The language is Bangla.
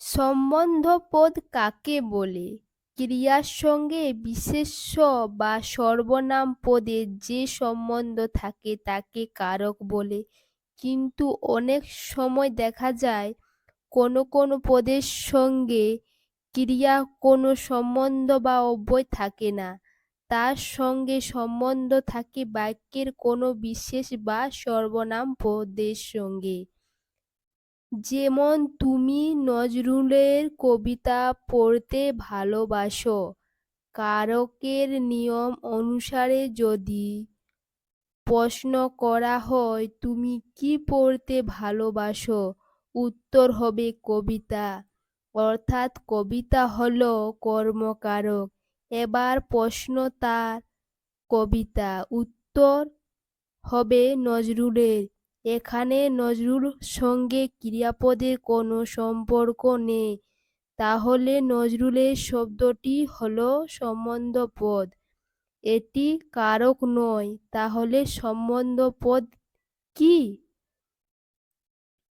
সম্বন্ধপদ কাকে বলে? ক্রিয়ার সঙ্গে বিশেষ্য বা সর্বনাম পদের যে সম্বন্ধ থাকে তাকে কারক বলে। কিন্তু অনেক সময় দেখা যায় কোনো কোনো পদের সঙ্গে ক্রিয়ার কোনো সম্বন্ধ বা অব্যয় থাকে না, তার সঙ্গে সম্বন্ধ থাকে বাক্যের কোনো বিশেষ বা সর্বনাম পদের সঙ্গে। যেমন তুমি নজরুলের কবিতা পড়তে ভালোবাসো, কারকের নিয়ম অনুসারে যদি প্রশ্ন করা হয় তুমি কি পড়তে ভালোবাসো, উত্তর হবে কবিতা, অর্থাৎ কবিতা হলো কর্মকারক। এবার প্রশ্ন তার কবিতা, উত্তর হবে নজরুলের। এখানে নজরুল সঙ্গে ক্রিয়াপদের কোনো সম্পর্ক নেই, তাহলে নজরুলের শব্দটি হলো সম্বন্ধপদ। এটি কারক নয়, তাহলে সম্বন্ধপদ কি?